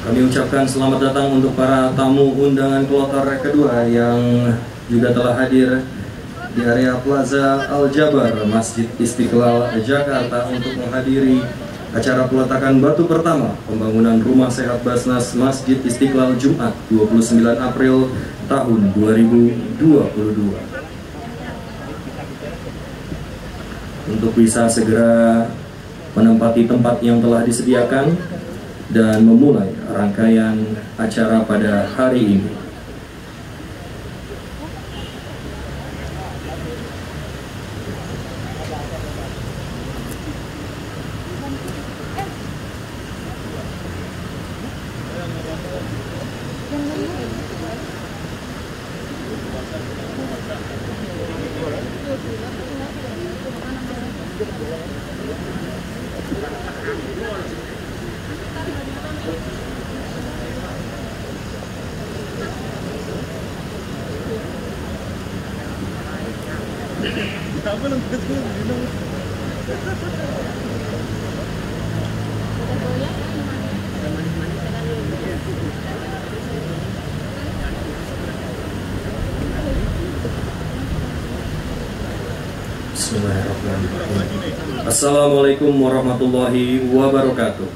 Kami ucapkan selamat datang untuk para tamu undangan kloter kedua yang juga telah hadir di area Plaza Al-Jabar, Masjid Istiqlal, Jakarta untuk menghadiri acara peletakan batu pertama pembangunan Rumah Sehat Basnas Masjid Istiqlal Jumat 29 April tahun 2022. Untuk bisa segera menempati tempat yang telah disediakan dan memulai rangkaian acara pada hari ini. Bismillahirrahmanirrahim. Assalamualaikum warahmatullahi wabarakatuh.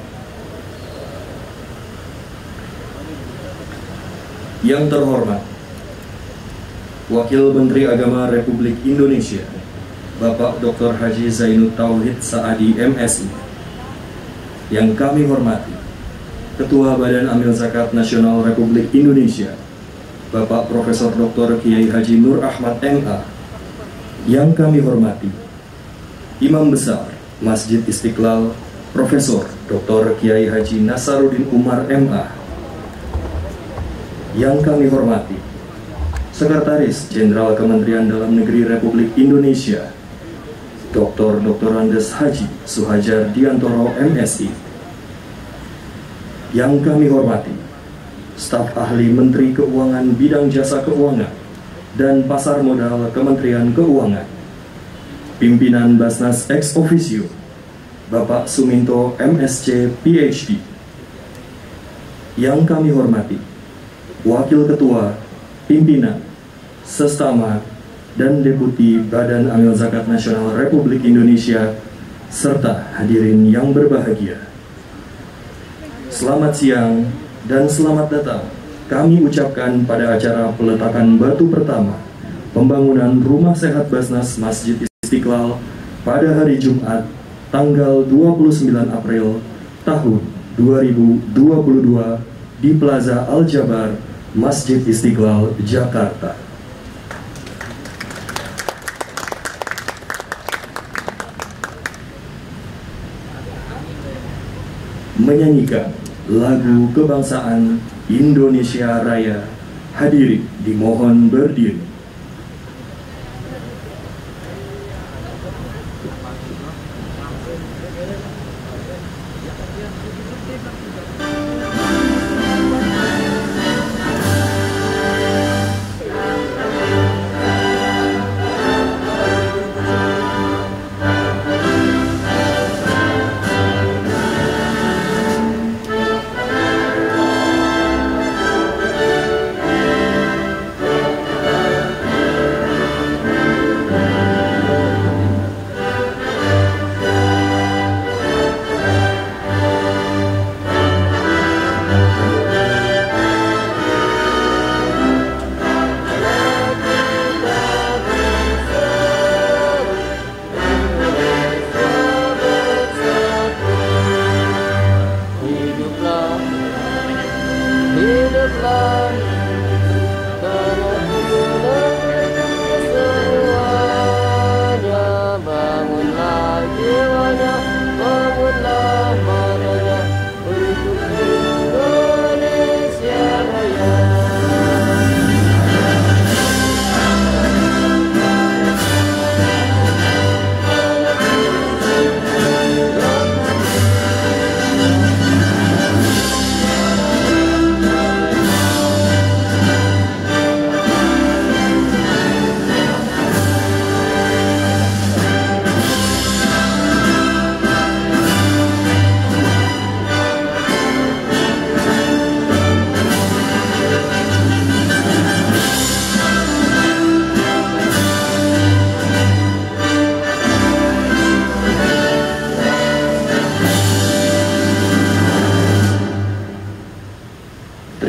Yang terhormat Wakil Menteri Agama Republik Indonesia Bapak Dr. Haji Zainud Tauhid Saadi MSI. Yang kami hormati Ketua Badan Amil Zakat Nasional Republik Indonesia Bapak Profesor Dr. Kiai Haji Nur Ahmad MA. Yang kami hormati Imam Besar Masjid Istiqlal Profesor Dr. Kiai Haji Nasaruddin Umar MA. Yang kami hormati Sekretaris Jenderal Kementerian Dalam Negeri Republik Indonesia Dr. Andes Haji Suhajar Diantoro MSI. Yang kami hormati Staf Ahli Menteri Keuangan Bidang Jasa Keuangan dan Pasar Modal Kementerian Keuangan, Pimpinan Basnas ex officio Bapak Suminto MSc PhD. Yang kami hormati Wakil Ketua, Pimpinan, Sestama, dan Deputi Badan Amil Zakat Nasional Republik Indonesia, serta hadirin yang berbahagia. Selamat siang dan selamat datang kami ucapkan pada acara peletakan batu pertama pembangunan Rumah Sehat Basnas Masjid Istiqlal pada hari Jumat tanggal 29 April tahun 2022 di Plaza Al-Jabar, Masjid Istiqlal, Jakarta. Menyanyikan lagu kebangsaan Indonesia Raya, hadirin dimohon berdiri.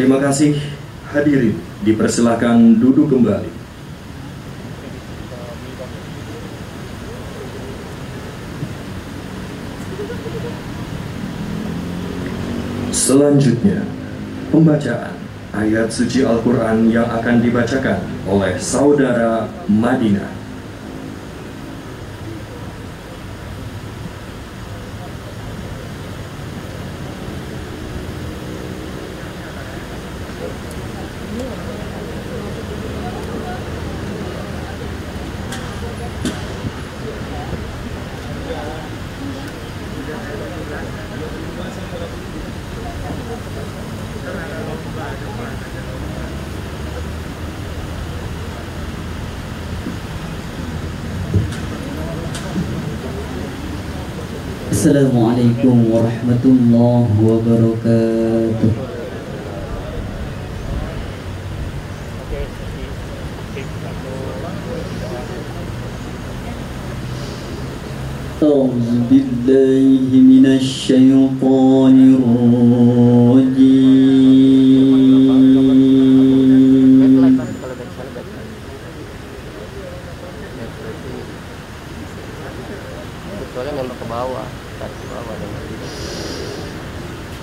Terima kasih hadirin, dipersilahkan duduk kembali. Selanjutnya, pembacaan ayat suci Al-Quran yang akan dibacakan oleh Saudara Madinah. Assalamualaikum warahmatullahi wabarakatuh. A'udzu billahi minasy syaithanir rajim.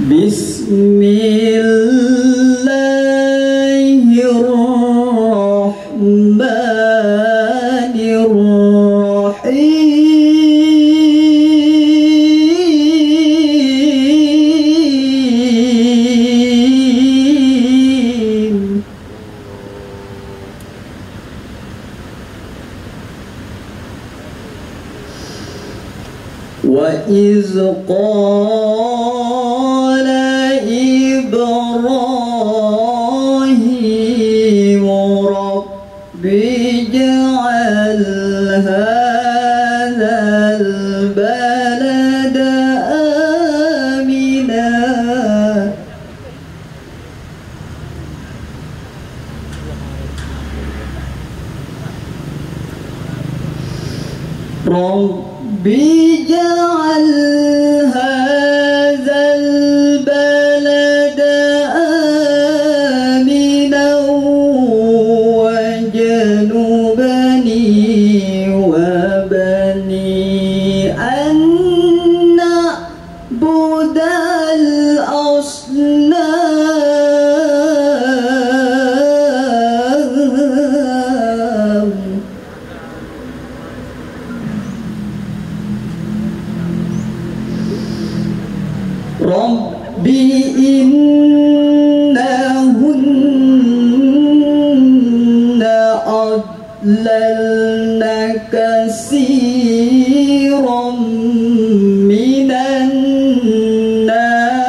Bismillahirrahmanirrahim. Wa iz qala Ibrahim rabbi ij'al hadzal balada amina Rabbi ij'al hadzal balada aminan wajnubni wa bani an na'budal asnam. Rabbi innahunna adlalna katsiran minan nas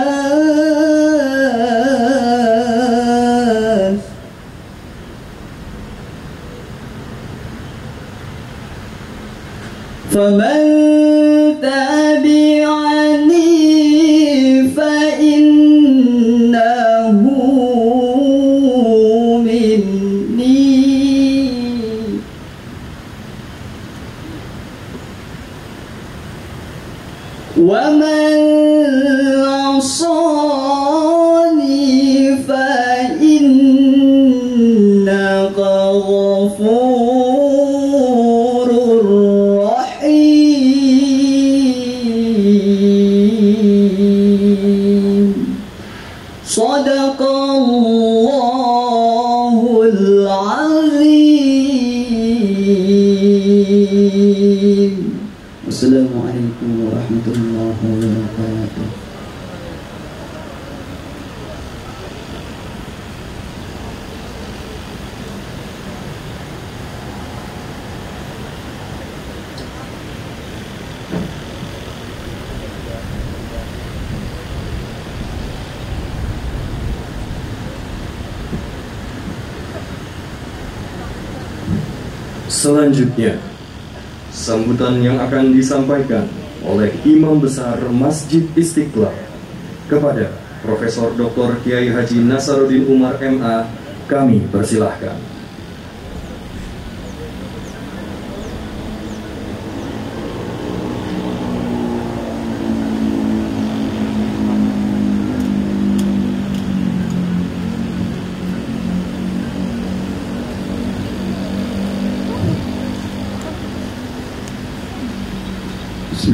faman tabi'ani وَمَنْ عَصَانِي فَإِنَّكَ غَفُورٌ رَحِيمٌ. صدق الله العظيم. Assalamualaikum warahmatullahi wabarakatuh. Selanjutnya, sambutan yang akan disampaikan oleh Imam Besar Masjid Istiqlal kepada Profesor Dr. Kiai Haji Nasaruddin Umar MA, kami persilahkan.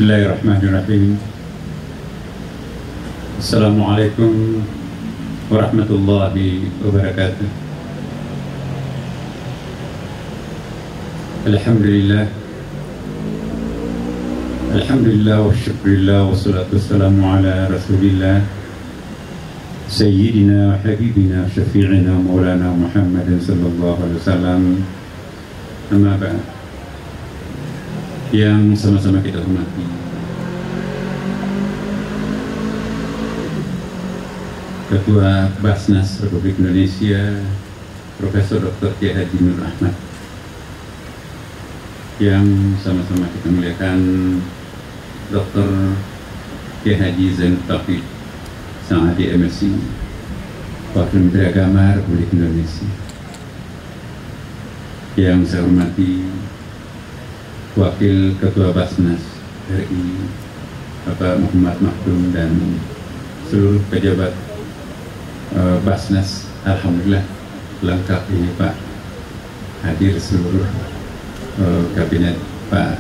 Bismillahirrahmanirrahim. Assalamualaikum warahmatullahi wabarakatuh. Alhamdulillah. Alhamdulillah wa syukurillah wa salatu wassalamu ala rasulillah Sayyidina wa habibina syafi'ina maulana Muhammadin sallallahu alaihi wasallam. Amma ba'd. Yang sama-sama kita hormati Ketua Basnas Republik Indonesia Profesor Dr. Kiai Haji Nur Ahmad, yang sama-sama kita muliakan Dr. Kiai Haji Zainul Tauhid sang Hadi MSI, Wakil Menteri Agama Republik Indonesia. Yang saya hormati Wakil Ketua Basnas RI Bapak Muhammad Makdum dan seluruh pejabat Basnas. Alhamdulillah lengkap ini Pak, hadir seluruh kabinet Pak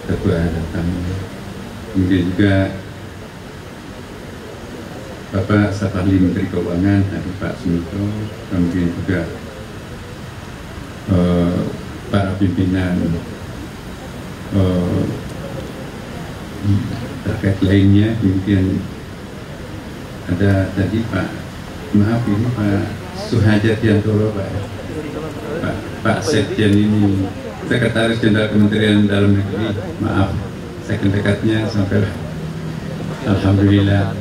Ketua datang. Kemudian juga Bapak Staf Ahli Menteri Keuangan ada Pak Sunito, kemudian juga para pimpinan terkait lainnya. Kemudian ada tadi Pak, maaf ini Pak Suhajat Yantoro, Pak Setjen ini Sekretaris Jenderal Kementerian Dalam Negeri, maaf second dekatnya sampai. Alhamdulillah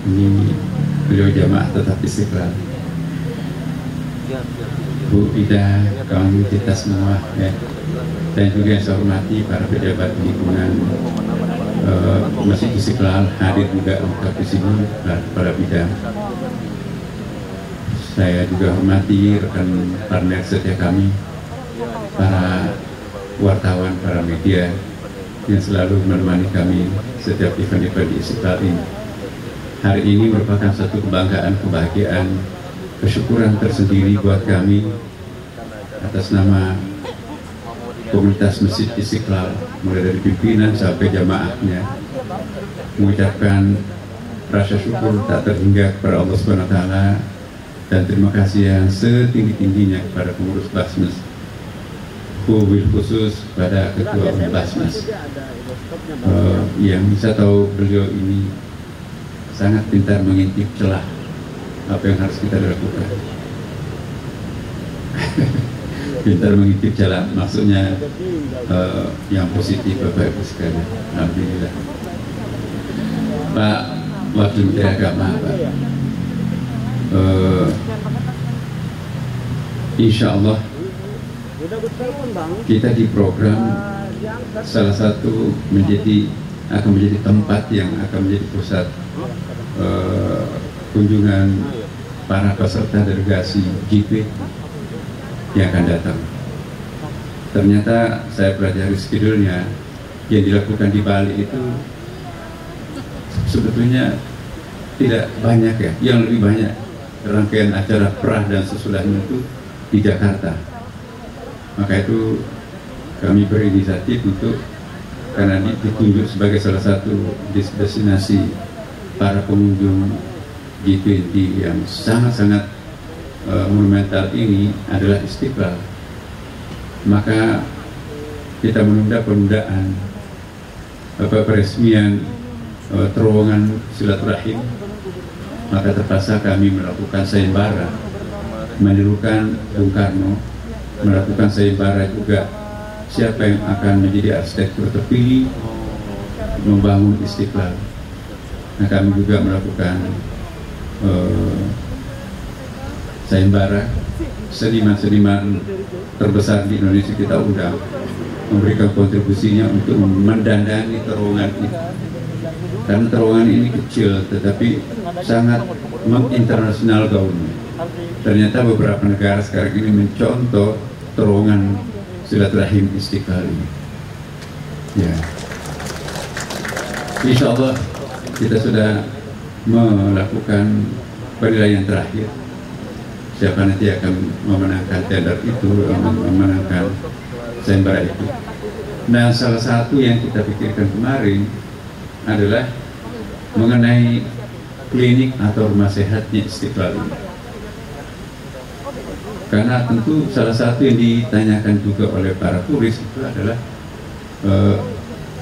ini beliau jamaah tetap istiqlal. Bu Ida, kawan kita semua ya. Dan juga yang saya hormati para pejabat lingkungan Masjid Istiqlal, hadir juga untuk di sini para bidang. Saya juga hormati rekan partner setia kami, para wartawan, para media yang selalu menemani kami setiap event-event di Istiqlal ini. Hari ini merupakan satu kebanggaan, kebahagiaan, kesyukuran tersendiri buat kami atas nama komunitas Masjid Istiqlal, mulai dari pimpinan sampai jamaahnya, mengucapkan rasa syukur tak terhingga kepada Allah Subhanahu wa Ta'ala, dan terima kasih yang setinggi-tingginya kepada pengurus Basnas, wabil khusus pada Ketua Basnas, yang bisa tahu beliau ini sangat pintar mengintip celah apa yang harus kita lakukan. Pintar mengintip jalan, maksudnya yang positif Bapak Ibu sekalian. Alhamdulillah. Pak Wakil Menteri Agama, Pak, insya Allah kita di program salah satu akan menjadi tempat yang akan menjadi pusat kunjungan para peserta delegasi G20 yang akan datang. Ternyata saya pelajari schedule-nya yang dilakukan di Bali itu sebetulnya tidak banyak ya. Yang lebih banyak rangkaian acara perah dan sesudahnya itu di Jakarta. Maka itu kami berinisiatif untuk, karena ditunjuk sebagai salah satu destinasi para pengunjung G20 yang sangat-sangat monumental ini adalah Istiqlal. Maka kita menunda penundaan peresmian terowongan silaturahim, maka terpaksa kami melakukan sayembara, menirukan Bung Karno, melakukan sayembara juga siapa yang akan menjadi arsitektur terpilih membangun Istiqlal. Nah, kami juga melakukan sayembara, seniman-seniman terbesar di Indonesia kita undang memberikan kontribusinya untuk mendandani terowongan ini. Karena terowongan ini kecil tetapi sangat menginternasional gaunnya. Ternyata beberapa negara sekarang ini mencontoh terowongan silaturahim Istiqlal ini. Ya, insya Allah kita sudah melakukan penilaian terakhir. Siapa nanti akan memenangkan tender itu, memenangkan sayembara itu. Nah, salah satu yang kita pikirkan kemarin adalah mengenai klinik atau rumah sehatnya Istiqlal ini. Karena tentu salah satu yang ditanyakan juga oleh para turis itu adalah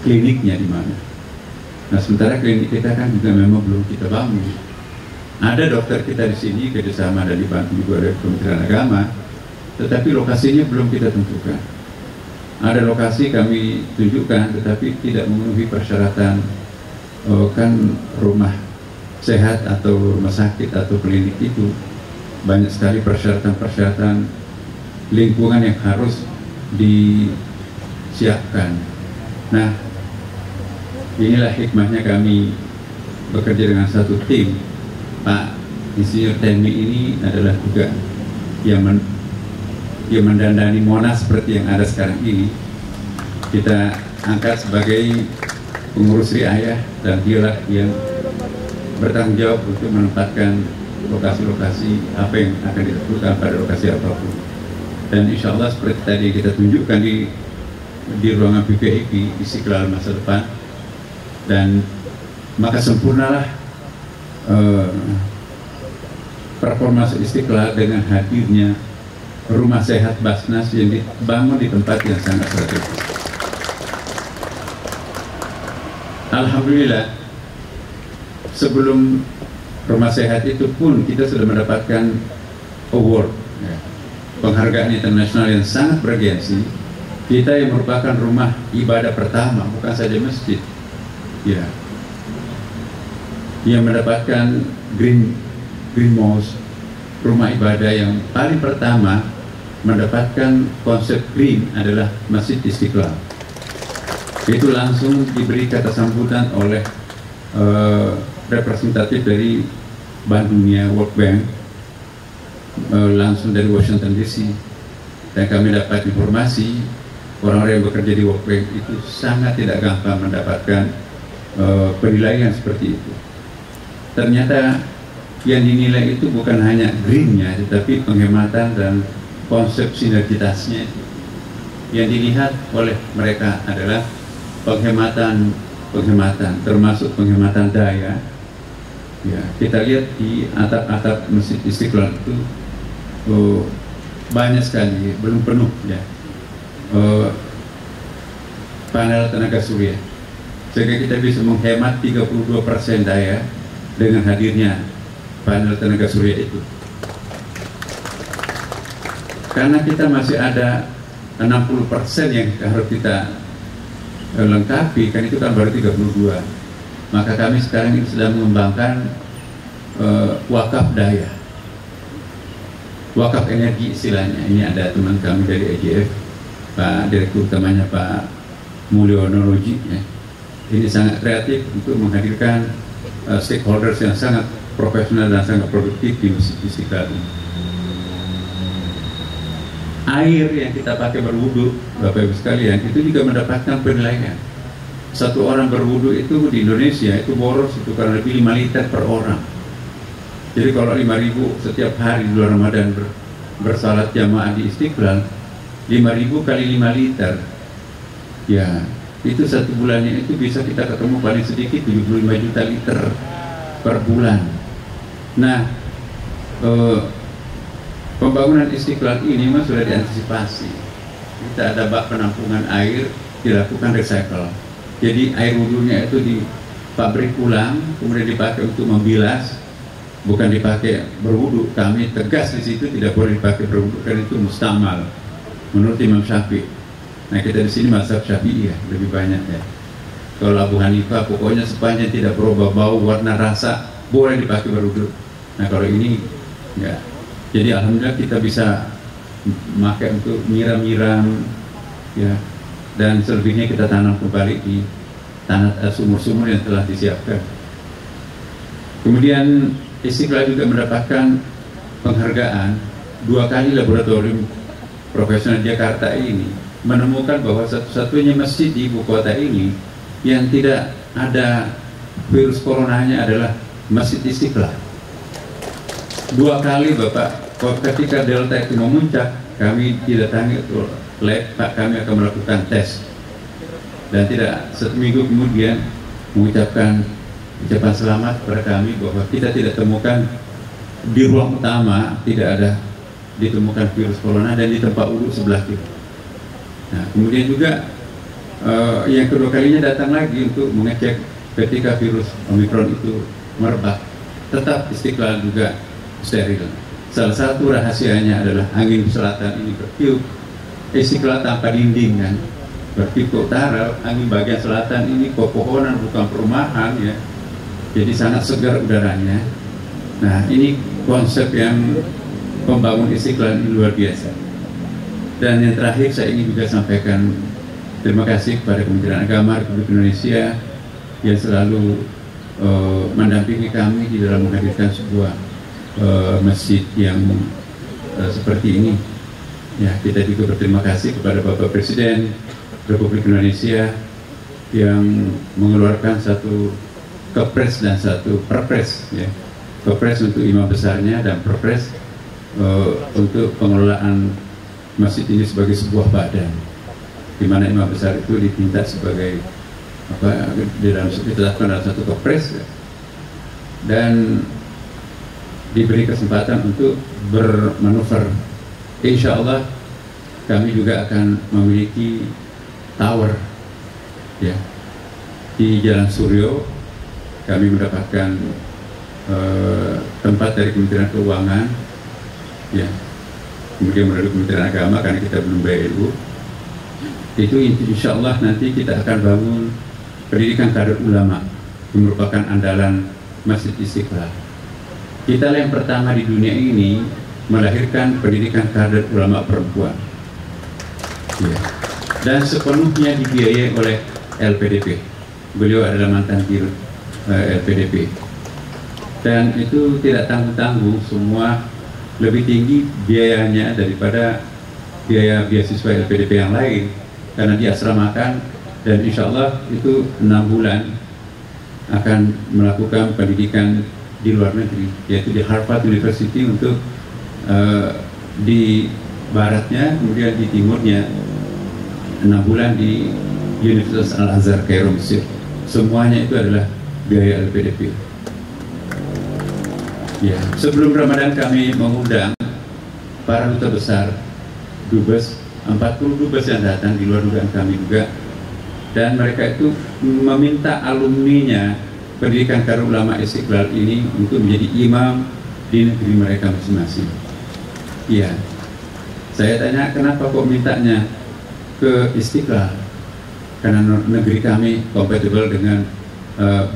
kliniknya di mana. Nah, sementara klinik kita kan juga memang belum kita bangun. Ada dokter kita di sini kerjasama dan dibantu juga oleh Kementerian Agama, tetapi lokasinya belum kita tentukan. Ada lokasi kami tunjukkan, tetapi tidak memenuhi persyaratan kan rumah sehat atau rumah sakit atau klinik itu banyak sekali persyaratan-persyaratan lingkungan yang harus disiapkan. Nah, inilah hikmahnya kami bekerja dengan satu tim. Pak Insinyur Temi ini adalah juga yang mendandani Monas seperti yang ada sekarang ini. Kita angkat sebagai pengurus riayah, dan dialah yang bertanggung jawab untuk menempatkan lokasi-lokasi apa yang akan ditentukan pada lokasi apapun. Dan insya Allah seperti tadi kita tunjukkan di ruangan PPIP Istiqlal masa depan, dan maka sempurnalah performa Istiqlal dengan hadirnya rumah sehat Basnas yang dibangun di tempat yang sangat strategis. Alhamdulillah, sebelum rumah sehat itu pun kita sudah mendapatkan award, penghargaan internasional yang sangat bergensi. Kita yang merupakan rumah ibadah pertama, bukan saja masjid, ya, yang mendapatkan Green Mosque, rumah ibadah yang paling pertama mendapatkan konsep green adalah Masjid Istiqlal. Itu langsung diberi kata sambutan oleh representatif dari Bank Dunia, World Bank, langsung dari Washington DC. Dan kami dapat informasi orang-orang yang bekerja di World Bank itu sangat tidak gampang mendapatkan penilaian seperti itu. Ternyata yang dinilai itu bukan hanya greennya, tetapi penghematan dan konsep sinergitasnya. Yang dilihat oleh mereka adalah penghematan, termasuk penghematan daya. Ya, kita lihat di atap-atap Masjid Istiqlal itu banyak sekali, belum penuh ya, panel tenaga surya, sehingga kita bisa menghemat 32% daya dengan hadirnya panel tenaga surya itu. Karena kita masih ada 60% yang harus kita lengkapi, kan itu kan baru 32. Maka kami sekarang ini sedang mengembangkan wakaf daya, wakaf energi istilahnya. Ini ada teman kami dari EJF, Pak Direktur utamanya Pak Mulyono Loji, ya. Ini sangat kreatif untuk menghadirkan stakeholders yang sangat profesional dan sangat produktif di Masjid Istiqlal ini. Air yang kita pakai berwudu, Bapak Ibu sekalian, itu juga mendapatkan penilaian. Satu orang berwudu itu di Indonesia itu boros itu kurang lebih 5 liter per orang. Jadi kalau 5.000 setiap hari di bulan Ramadan bersalat jamaah di Istiqlal, 5.000 kali 5 liter, ya itu satu bulannya itu bisa kita ketemu paling sedikit 75 juta liter per bulan. Nah, pembangunan Istiqlal ini memang sudah diantisipasi. Kita ada bak penampungan air, dilakukan recycle. Jadi air wudhunya itu dipabrik ulang, kemudian dipakai untuk membilas, bukan dipakai berwudhu. Kami tegas di situ tidak boleh dipakai berwudhu karena itu mustamal menurut Imam Syafi'i. Nah, kita di sini mazhab Syafi'i ya, lebih banyak ya. Kalau Abu Hanifah pokoknya sepanjang tidak berubah bau, warna, rasa boleh dipakai berwudhu. Nah, kalau ini enggak. Jadi alhamdulillah kita bisa memakai untuk nyiram-nyiram ya, dan selebihnya kita tanam kembali di tanah sumur-sumur yang telah disiapkan. Kemudian Istiqlal juga mendapatkan penghargaan 2 kali. Laboratorium profesional Jakarta ini menemukan bahwa satu-satunya masjid di ibu kota ini yang tidak ada virus coronanya adalah Masjid Istiqlal. 2 kali Bapak, ketika Delta itu memuncak, kami didatangi lab, Pak, kami akan melakukan tes. dan tidak 1 minggu kemudian mengucapkan ucapan selamat kepada kami bahwa kita tidak temukan di ruang utama, tidak ada ditemukan virus corona, dan di tempat wudhu sebelah kiri. Nah, kemudian juga yang kedua kalinya datang lagi untuk mengecek ketika virus Omikron itu merebak. Tetap Istiqlal juga steril. Salah satu rahasianya adalah angin selatan ini bertiup. Istiqlal tanpa dinding kan, bertiup ke utara. Angin bagian selatan ini pepohonan, bukan perumahan ya, jadi sangat segar udaranya. Nah, ini konsep yang pembangun Istiqlal ini luar biasa. Dan yang terakhir saya ingin juga sampaikan terima kasih kepada Kementerian Agama Republik Indonesia yang selalu mendampingi kami di dalam menghadirkan sebuah masjid yang seperti ini. Ya, kita juga berterima kasih kepada Bapak Presiden Republik Indonesia yang mengeluarkan satu kepres dan satu perpres, ya. Kepres untuk imam besarnya dan perpres untuk pengelolaan masjid ini sebagai sebuah badan, di mana imam besar itu diminta sebagai ditetapkan dalam satu kepres, ya, dan diberi kesempatan untuk bermanuver. Insya Allah kami juga akan memiliki tower, ya, di Jalan Suryo. Kami mendapatkan tempat dari Kementerian Keuangan, ya, kemudian melalui Kementerian Agama karena kita belum BLU. Itu insya Allah nanti kita akan bangun pendidikan kader ulama yang merupakan andalan Masjid Istiqlal. Kita yang pertama di dunia ini melahirkan pendidikan kader ulama perempuan, ya, dan sepenuhnya dibiayai oleh LPDP. Beliau adalah mantan dirut LPDP, dan itu tidak tanggung-tanggung, semua lebih tinggi biayanya daripada biaya beasiswa LPDP yang lain, karena diasramakan, dan insya Allah itu 6 bulan akan melakukan pendidikan di luar negeri, yaitu di Harvard University untuk di baratnya, kemudian di timurnya 6 bulan di Universitas Al-Azhar Kairo, Mesir. Semuanya itu adalah biaya LPDP. Ya, sebelum Ramadan kami mengundang para duta besar, dubes, 40 dubes yang datang di luar dugaan kami juga, dan mereka itu meminta alumninya pendidikan kader ulama Istiqlal ini untuk menjadi imam di negeri mereka masing-masing. Iya, saya tanya kenapa kok mintanya ke Istiqlal? Karena negeri kami kompatibel dengan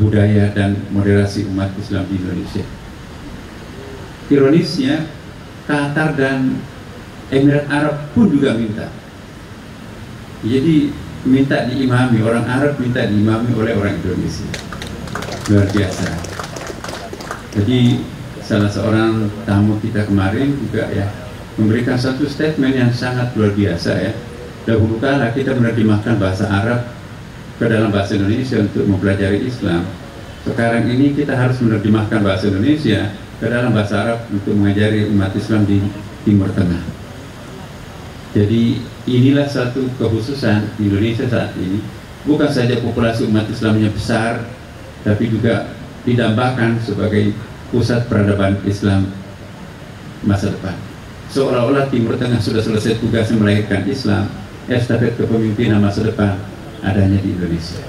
budaya dan moderasi umat Islam di Indonesia. Ironisnya, Qatar dan Emirat Arab pun juga minta. Jadi minta diimami, orang Arab minta diimami oleh orang Indonesia. Luar biasa. Jadi salah seorang tamu kita kemarin juga ya memberikan satu statement yang sangat luar biasa ya. Dahulu kala kita menerjemahkan bahasa Arab ke dalam bahasa Indonesia untuk mempelajari Islam. Sekarang ini kita harus menerjemahkan bahasa Indonesia ke dalam bahasa Arab untuk mengajari umat Islam di Timur Tengah. Jadi inilah satu kekhususan Indonesia saat ini. Bukan saja populasi umat Islamnya besar, tapi juga didambakan sebagai pusat peradaban Islam masa depan. Seolah-olah Timur Tengah sudah selesai tugasnya melahirkan Islam, estafet kepemimpinan masa depan adanya di Indonesia.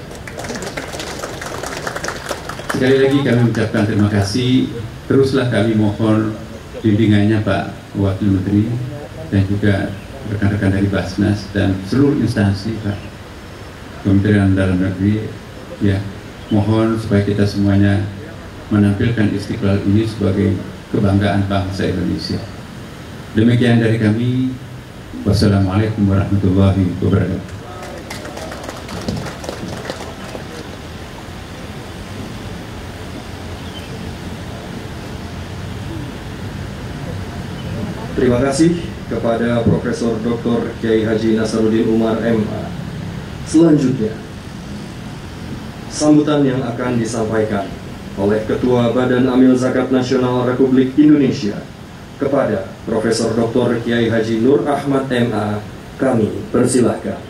Sekali lagi kami ucapkan terima kasih. Teruslah kami mohon bimbingannya Pak Wakil Menteri dan juga rekan-rekan dari Basnas dan seluruh instansi Pak Kementerian Dalam Negeri, ya, mohon supaya kita semuanya menampilkan Istiqlal ini sebagai kebanggaan bangsa Indonesia. Demikian dari kami. Wassalamualaikum warahmatullahi wabarakatuh. Terima kasih kepada Profesor Dr. Kiai Haji Nasaruddin Umar MA. Selanjutnya, sambutan yang akan disampaikan oleh Ketua Badan Amil Zakat Nasional Republik Indonesia kepada Profesor Dr. Kiai Haji Nur Ahmad MA, kami persilahkan.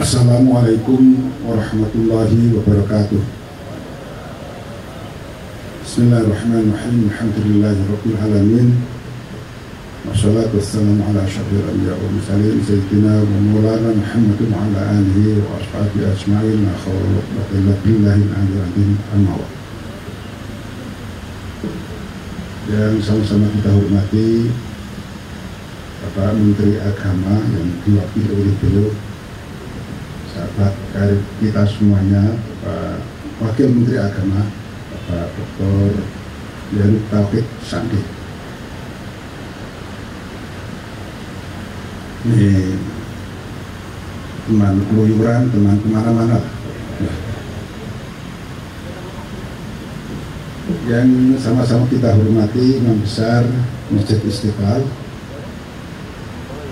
Assalamualaikum warahmatullahi wabarakatuh. Bismillahirrahmanirrahim. Alhamdulillahirabbil alamin. Wassalatu wassalamu ala asyrafil anbiya'i wal mursalin sayyidina wa maulana Muhammadin wa ala alihi wa ashabihi ajma'in. La haula wa la quwwata illa billahil aliyyil azim. Amma ba'd. Yang sama-sama kita hormati Bapak Menteri Agama yang diwakili oleh beliau, sahabat karib kita semuanya, Bapak Wakil Menteri Agama, Bapak Dr. Zainud Tauhid Sandi. Ini teman keluyuran, teman kemana-mana. Yang sama-sama kita hormati Imam Besar Masjid Istiqlal,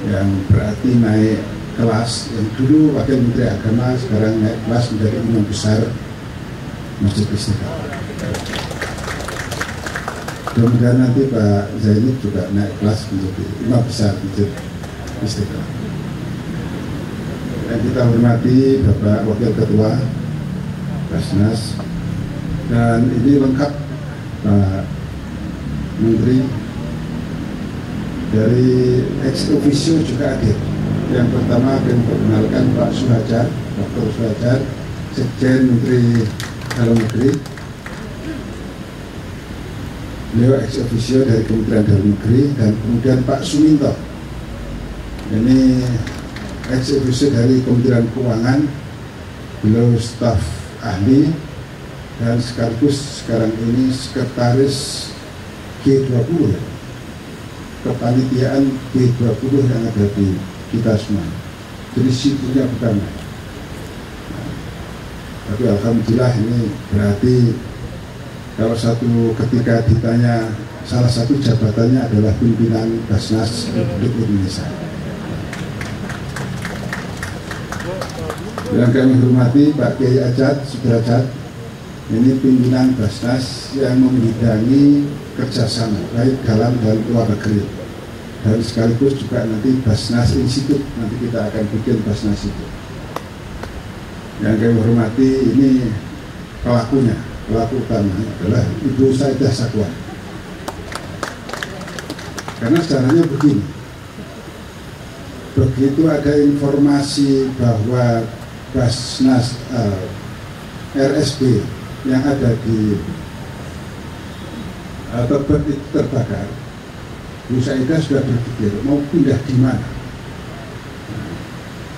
yang berarti naik kelas, yang dulu Wakil Menteri Agama sekarang naik kelas menjadi Imam Besar Masjid Istiqlal. Mudah-mudahan nanti Pak Zainud juga naik kelas menjadi Imam Besar Masjid Istiqlal. Dan kita hormati Bapak Wakil Ketua Basnas, dan ini lengkap Pak Menteri dari ex officio juga hadir. Yang pertama akan memperkenalkan Pak Suhadjar, Dr. Suhadjar, Sekjen Menteri Dalam Negeri. Beliau ex officio dari Kementerian Dalam Negeri. Dan kemudian Pak Suminto, ini ex officio dari Kementerian Keuangan. Beliau staf ahli dan sekaligus sekarang ini sekretaris G20, kepanitiaan G20 yang ada di kita semua. Jadi sibuknya bukan main. Tapi alhamdulillah ini berarti kalau satu ketika ditanya salah satu jabatannya adalah pimpinan Basnas Republik Indonesia. Yang kami hormati Pak Kiai Ajat Sudrajat, ini pimpinan Basnas yang membidangi kerjasama baik dalam dan luar negeri, dan sekaligus juga nanti Basnas Institut, nanti kita akan bikin Basnas itu. Yang kami hormati ini pelakunya, pelaku utamanya adalah Ibu Saidah Sakwan. Karena caranya begini, begitu ada informasi bahwa Basnas RSB yang ada di Tebet itu terbakar, Bu Saidah sudah berpikir mau pindah di mana.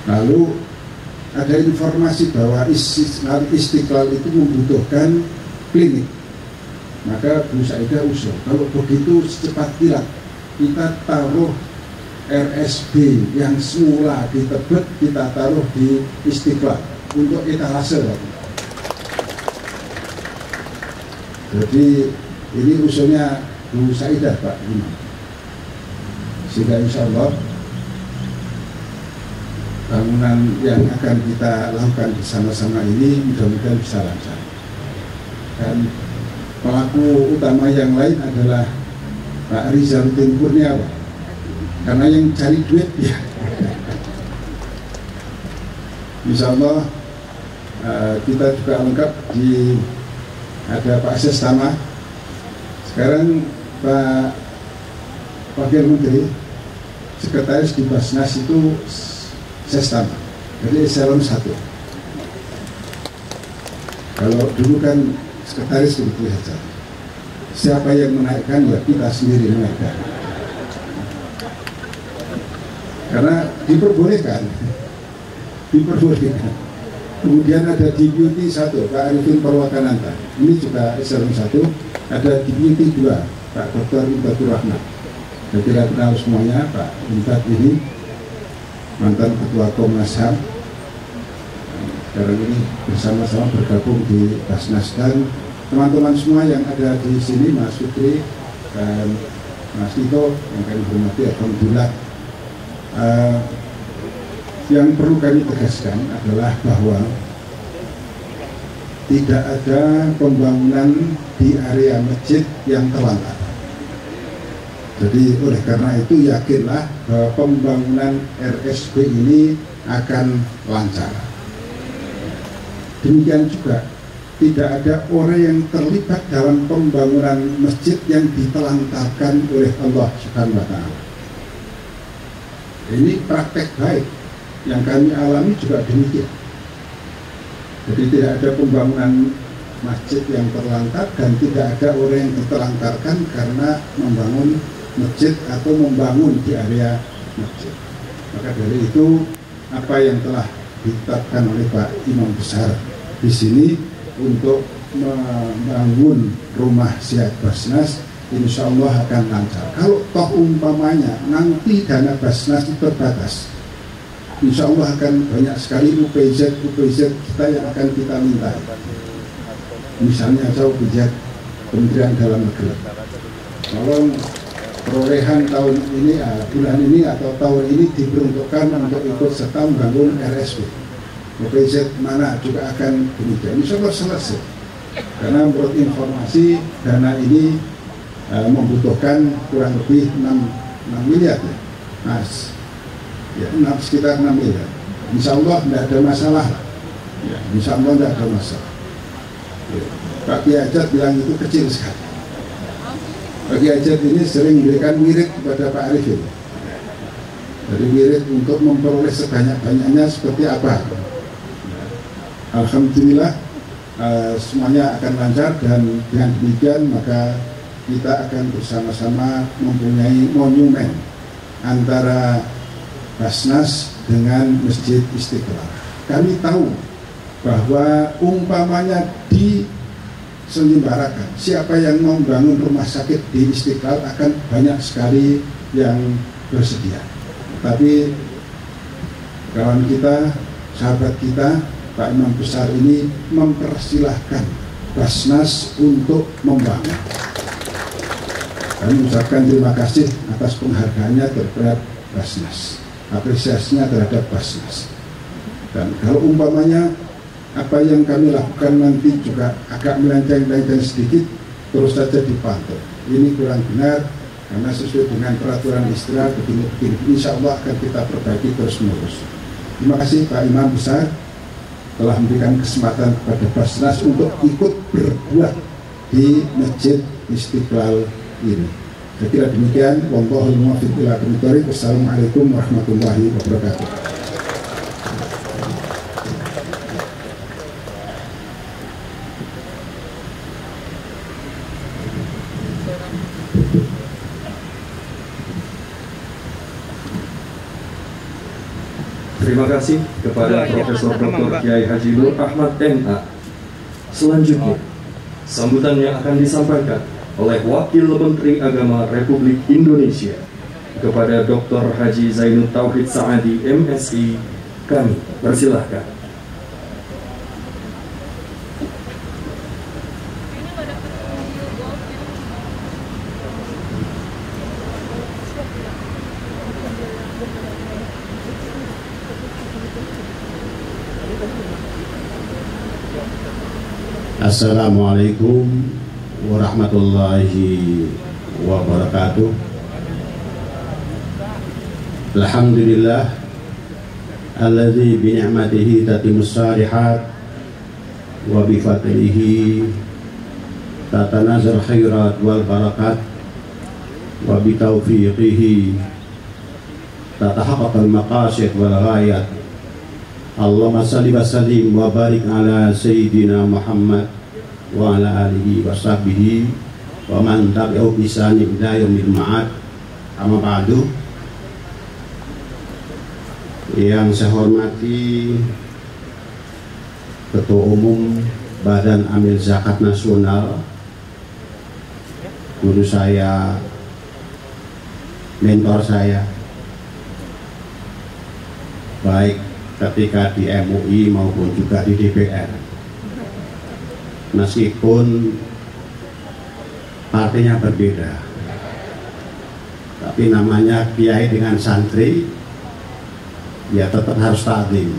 Lalu ada informasi bahwa Istiqlal itu membutuhkan klinik, maka Bu Saidah usul, kalau begitu secepat kilat kita taruh RSB yang semula di Tebet, kita taruh di Istiqlal untuk etalase. Jadi ini usulnya Bu Saidah, Pak Imam. Sehingga insya Allah bangunan yang akan kita lakukan bersama-sama ini mudah-mudahan bisa lancar. Dan pelaku utama yang lain adalah Pak Rizaluddin Kurniawan, karena yang cari duit ya. Insya Allah kita juga lengkap di ada Pak Sestama. Sekarang Pak Wakil Menteri, sekretaris di Basnas itu Sestama, jadi eselon 1. Kalau dulu kan sekretaris begitu saja. Siapa yang menaikkan, ya kita sendiri menaikkan. Karena diperbolehkan. Kemudian ada Deputi 1, Pak Arifin Purwakananta. Ini juga eselon 1. Ada Deputi 2, Pak Dr. Imdadur Rahman. Saya kira kenal semuanya, Pak Imdad ini mantan Ketua Komnas HAM. Sekarang ini bersama-sama bergabung di Basnas, dan teman-teman semua yang ada di sini, Mas Fikri dan Mas Tito yang kami hormati, alhamdulillah. Yang perlu kami tegaskan adalah bahwa tidak ada pembangunan di area masjid yang terlantar. Jadi oleh karena itu yakinlah bahwa pembangunan RSB ini akan lancar. Demikian juga tidak ada orang yang terlibat dalam pembangunan masjid yang ditelantarkan oleh Allah Subhanahu wa Ta'ala. Ini praktek baik yang kami alami juga demikian. Jadi tidak ada pembangunan masjid yang terlantar dan tidak ada orang yang ditelantarkan karena membangun masjid atau membangun di area masjid. Maka dari itu apa yang telah ditetapkan oleh Pak Imam Besar di sini untuk membangun rumah Syed Basnas, insya Allah akan lancar. Kalau toh umpamanya nanti dana Basnas itu terbatas, insya Allah akan banyak sekali UPZ kita yang akan kita minta. Misalnya UPZ Kementerian Dalam Negeri, tolong perolehan tahun ini, bulan ini atau tahun ini diperuntukkan untuk ikut serta membangun RSP. UPZ mana juga akan demikian. Insya Allah selesai. Karena menurut informasi dana ini membutuhkan kurang lebih 6 miliar ya, Mas. Ya, sekitar 6 miliar. Insya Allah tidak ada masalah. Ya, insya Allah tidak ada masalah. Ya. Pak Kiai Hajat bilang itu kecil sekali. Pak Kiai Hajat ini sering memberikan wirid kepada Pak Arifin. Jadi wirid untuk memperoleh sebanyak-banyaknya seperti apa. Alhamdulillah semuanya akan lancar dan dengan demikian maka kita akan bersama-sama mempunyai monumen antara Basnas dengan Masjid Istiqlal. Kami tahu bahwa umpamanya diselenggarakan siapa yang membangun rumah sakit di Istiqlal akan banyak sekali yang bersedia. Tapi kawan kita, sahabat kita, Pak Imam Besar ini mempersilahkan Basnas untuk membangun. Kami mengucapkan terima kasih atas penghargaannya terhadap Basnas, apresiasinya terhadap Basnas. Dan kalau umpamanya apa yang kami lakukan nanti juga agak melenceng-lenceng sedikit, terus saja dipantau. Ini kurang benar karena sesuai dengan peraturan istilah begini-begini. Insya Allah akan kita perbaiki terus-menerus. Terima kasih Pak Imam Besar telah memberikan kesempatan kepada Basnas untuk ikut berbuat di Masjid Istiqlal ini. Saya kira demikian. Wallahul muwaffiq ila aqwamit thoriq. Wassalamualaikum warahmatullahi wabarakatuh. Terima kasih kepada Profesor Dr. Kiai Haji Nur Ahmad MA. Selanjutnya, sambutan yang akan disampaikan oleh Wakil Menteri Agama Republik Indonesia kepada Dr. Haji Zainud Tauhid Saadi MSI. Kami persilahkan. Assalamualaikum warahmatullahi wabarakatuh. Alhamdulillah alladzi bi ni'matihi tatimmus shalihat wa bi fadlihi tatanazzalu khairat wal barakat wa bi taufiqihi tatahaqqaqul maqasid wal ghayat. Allahumma salli wa sallim wa barik ala sayyidina Muhammad wa ala alihi wa sahbihi wa man tabi'ahu bi ihsan ila yaumil ma'ad. Amma ba'du. Yang saya hormati Ketua Umum Badan Amil Zakat Nasional, guru saya, mentor saya, baik ketika di MUI maupun juga di DPR. Meskipun partainya berbeda, tapi namanya kiai dengan santri, ya tetap harus takdim.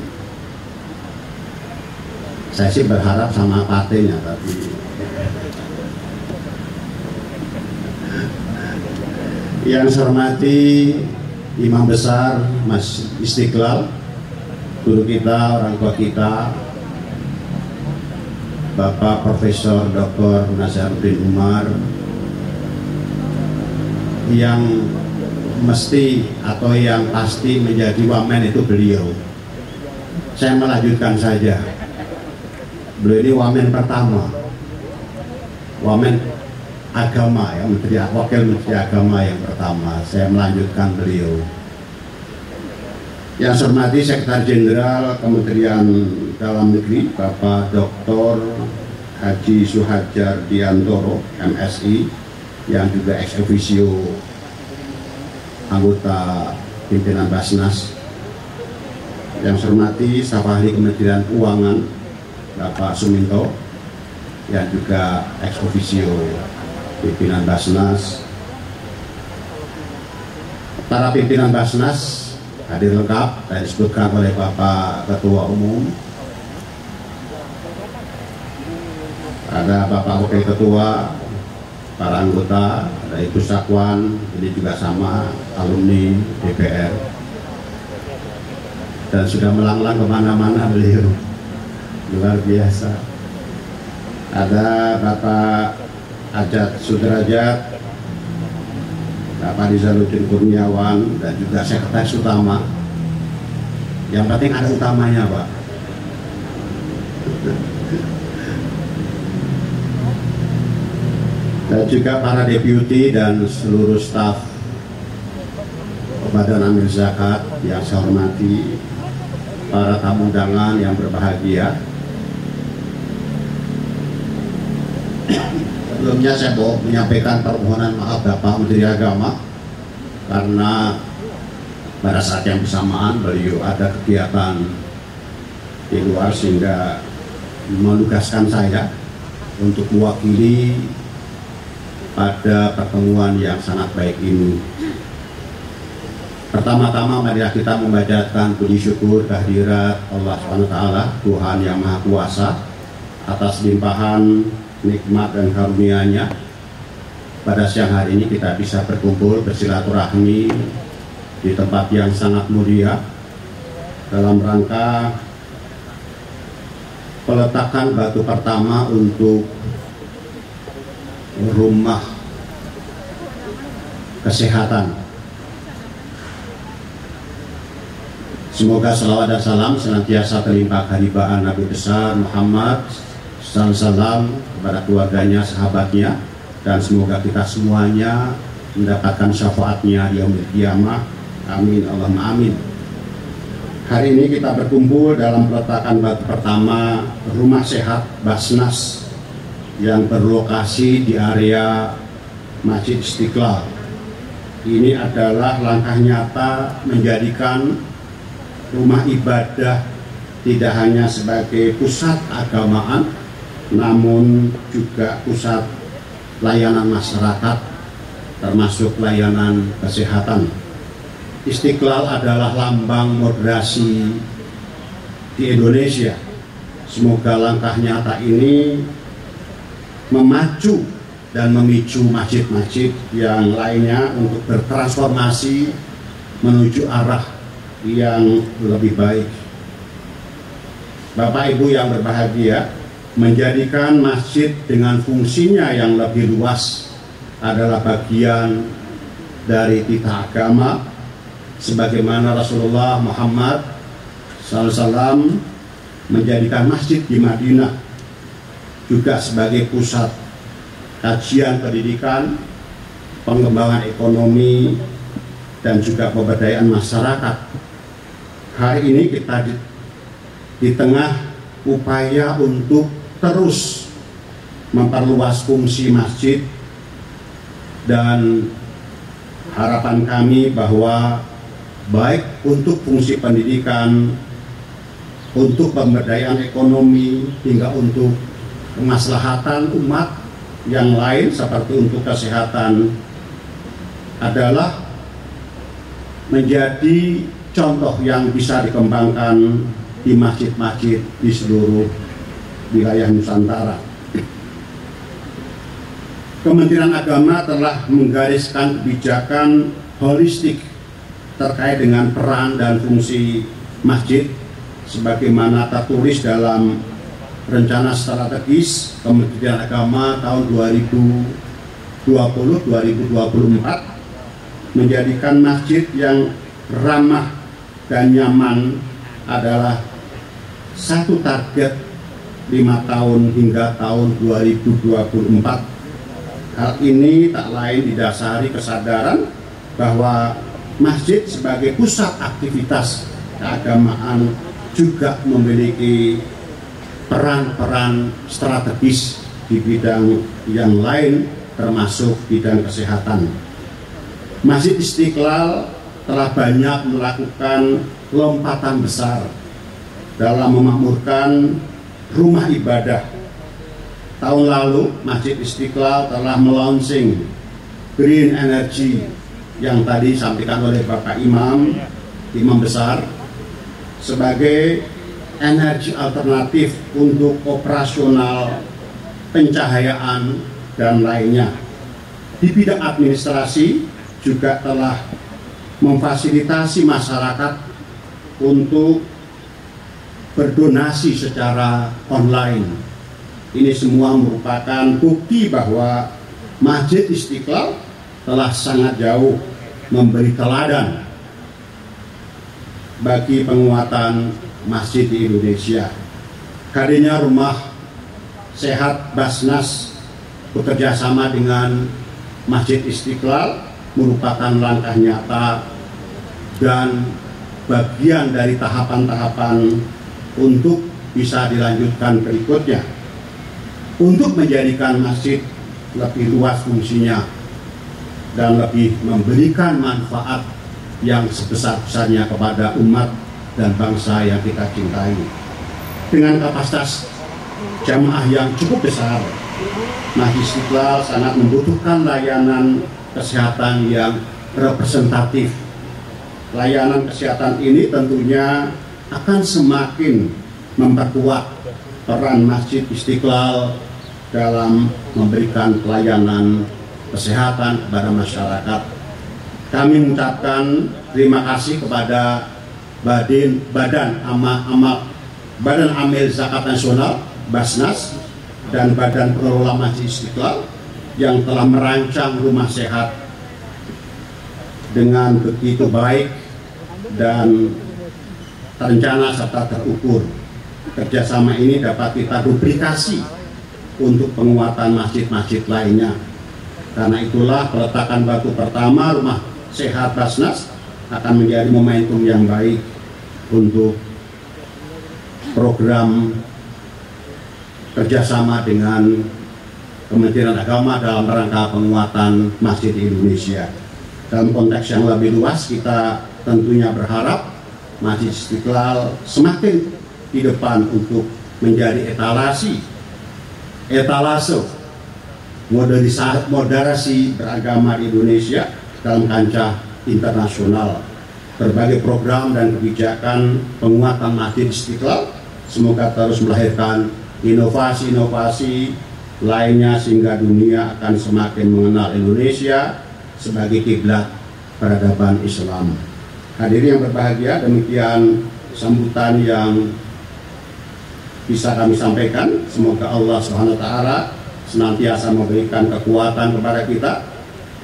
Saya sih berharap sama partainya, tapi yang saya hormati Imam Besar Mas Istiqlal, guru kita, orang tua kita, Bapak Profesor Dr. Nazaruddin Umar, yang mesti atau yang pasti menjadi wamen itu beliau. Saya melanjutkan saja. Beliau ini wamen pertama, wamen agama ya, wakil menteri agama yang pertama. Saya melanjutkan beliau. Yang saya hormati Sekretaris Jenderal Kementerian Dalam Negeri Bapak Dr. Haji Suhadjar Diantoro MSI, yang juga ex officio anggota pimpinan Basnas. Yang saya hormati staf ahli Kementerian Keuangan Bapak Suminto, yang juga ex officio pimpinan Basnas. Para pimpinan Basnas hadir lengkap dan disebutkan oleh Bapak Ketua Umum. Ada Bapak Wakil Ketua, para anggota, ada Ibu Sakwan, ini juga sama alumni DPR, dan sudah melanglang kemana-mana beliau, luar biasa. Ada Bapak Ajat Sudrajat, Bapak Rizaludin Kurniawan, dan juga Sekretaris Utama. Yang penting ada utamanya, Pak. Dan juga para deputi dan seluruh staf Badan Amil Zakat yang saya hormati, para tamu undangan yang berbahagia. Sebelumnya saya mau menyampaikan permohonan maaf Bapak Menteri Agama, karena pada saat yang bersamaan beliau ada kegiatan di luar sehingga menugaskan saya untuk mewakili pada pertemuan yang sangat baik ini. Pertama-tama marilah kita memanjatkan puji syukur kehadirat Allah SWT, Tuhan yang Maha Kuasa, atas limpahan nikmat dan karunia-Nya. Pada siang hari ini kita bisa berkumpul bersilaturahmi di tempat yang sangat mulia dalam rangka peletakan batu pertama untuk rumah kesehatan. Semoga salawat dan salam senantiasa terlimpah kehadiran Nabi besar Muhammad SAW kepada keluarganya, sahabatnya, dan semoga kita semuanya mendapatkan syafaatnya di yaumil qiyamah. Amin Allahumma amin. Hari ini kita berkumpul dalam peletakan batu pertama rumah sehat Basnas yang berlokasi di area Masjid Istiqlal. Ini adalah langkah nyata menjadikan rumah ibadah tidak hanya sebagai pusat agamaan, namun juga pusat layanan masyarakat, termasuk layanan kesehatan. Istiqlal adalah lambang moderasi di Indonesia. Semoga langkah nyata ini memacu dan memicu masjid-masjid yang lainnya untuk bertransformasi menuju arah yang lebih baik. Bapak Ibu yang berbahagia, menjadikan masjid dengan fungsinya yang lebih luas adalah bagian dari titah agama, sebagaimana Rasulullah Muhammad SAW menjadikan masjid di Madinah juga sebagai pusat kajian pendidikan, pengembangan ekonomi, dan juga pemberdayaan masyarakat. Hari ini kita di tengah upaya untuk terus memperluas fungsi masjid, dan harapan kami bahwa baik untuk fungsi pendidikan, untuk pemberdayaan ekonomi, hingga untuk kemaslahatan umat yang lain seperti untuk kesehatan adalah menjadi contoh yang bisa dikembangkan di masjid-masjid di seluruh wilayah Nusantara. Kementerian Agama telah menggariskan kebijakan holistik terkait dengan peran dan fungsi masjid sebagaimana tertulis dalam rencana strategis Kementerian Agama tahun 2020-2024 menjadikan masjid yang ramah dan nyaman adalah satu target 5 tahun hingga tahun 2024. Hal ini tak lain didasari kesadaran bahwa masjid sebagai pusat aktivitas keagamaan juga memiliki peran-peran strategis di bidang yang lain termasuk bidang kesehatan. Masjid Istiqlal telah banyak melakukan lompatan besar dalam memakmurkan rumah ibadah. Tahun lalu Masjid Istiqlal telah melaunching Green Energy yang tadi disampaikan oleh Bapak Imam Besar sebagai energi alternatif untuk operasional, pencahayaan, dan lainnya. Di bidang administrasi juga telah memfasilitasi masyarakat untuk berdonasi secara online. Ini semua merupakan bukti bahwa Masjid Istiqlal telah sangat jauh memberi teladan bagi penguatan masjid di Indonesia. Hadirnya Rumah Sehat Basnas bekerja sama dengan Masjid Istiqlal merupakan langkah nyata dan bagian dari tahapan-tahapan untuk bisa dilanjutkan berikutnya, untuk menjadikan masjid lebih luas fungsinya dan lebih memberikan manfaat yang sebesar-besarnya kepada umat dan bangsa yang kita cintai. Dengan kapasitas jamaah yang cukup besar, Masjid Istiqlal sangat membutuhkan layanan kesehatan yang representatif. Layanan kesehatan ini tentunya akan semakin memperkuat peran Masjid Istiqlal dalam memberikan pelayanan kesehatan kepada masyarakat. Kami mengucapkan terima kasih kepada Badan Amil Zakat Nasional Basnas dan Badan Pengelola Masjid Istiqlal yang telah merancang rumah sehat dengan begitu baik dan terencana serta terukur. Kerjasama ini dapat kita duplikasi untuk penguatan masjid-masjid lainnya. Karena itulah peletakan batu pertama Rumah Sehat Basnas akan menjadi momentum yang baik untuk program kerjasama dengan Kementerian Agama dalam rangka penguatan masjid di Indonesia. Dalam konteks yang lebih luas, kita tentunya berharap Masjid Istiqlal semakin di depan untuk menjadi etalase moderasi beragama di Indonesia dalam kancah internasional. Berbagai program dan kebijakan penguatan Masjid Istiqlal semoga terus melahirkan inovasi-inovasi lainnya sehingga dunia akan semakin mengenal Indonesia sebagai kiblat peradaban Islam. Hadirin yang berbahagia, demikian sambutan yang bisa kami sampaikan. Semoga Allah SWT senantiasa memberikan kekuatan kepada kita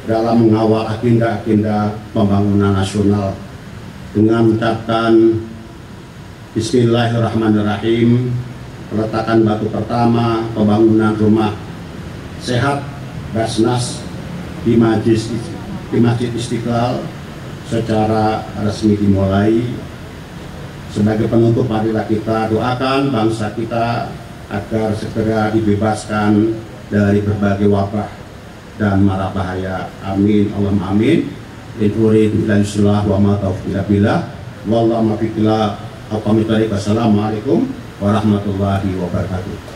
dalam mengawal agenda-agenda pembangunan nasional. Dengan mengucapkan Bismillahirrahmanirrahim, peletakan batu pertama pembangunan Rumah Sehat Basnas di Masjid Istiqlal secara resmi dimulai. Sebagai penutup, marilah kita doakan bangsa kita agar segera dibebaskan dari berbagai wabah dan mara bahaya. Amin, Allahumma amin. Assalamualaikum warahmatullahi wabarakatuh.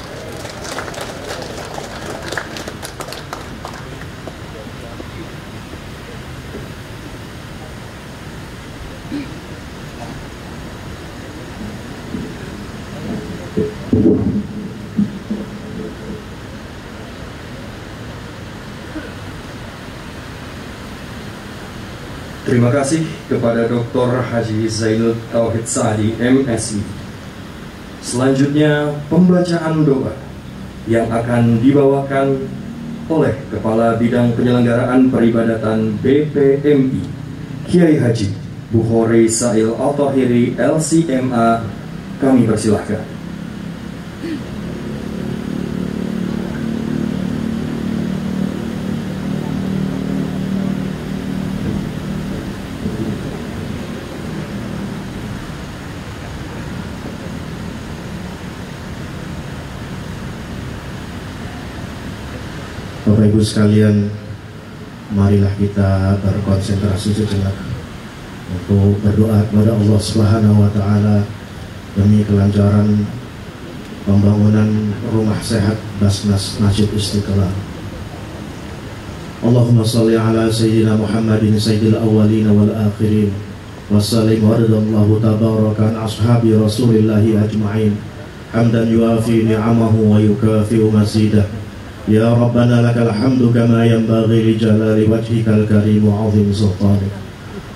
Terima kasih kepada Dr. Haji Zainud Tauhid Sa'adi, MSI, Selanjutnya pembacaan doa yang akan dibawakan oleh Kepala Bidang Penyelenggaraan Peribadatan BPMI Kiai Haji Bukhari Sail Al-Tahiri LCMA. Kami persilahkan. Bapak Ibu sekalian, marilah kita berkonsentrasi sejenak untuk berdoa kepada Allah Subhanahu wa taala demi kelancaran pembangunan rumah sehat Basnas Masjid Istiqlal. Allahumma shalli ala sayyidina Muhammadin sayyidil awwalin wal akhirin wa sallim wa radallahu tabaraka an ashabi Rasulillahi ajma'in hamdan yuafi ni'amahu wa yukafi'u mazidah. Ya Rabbana lakal hamdu kama yanbaghi li jalali wajhikal karim wa 'azim sultanik.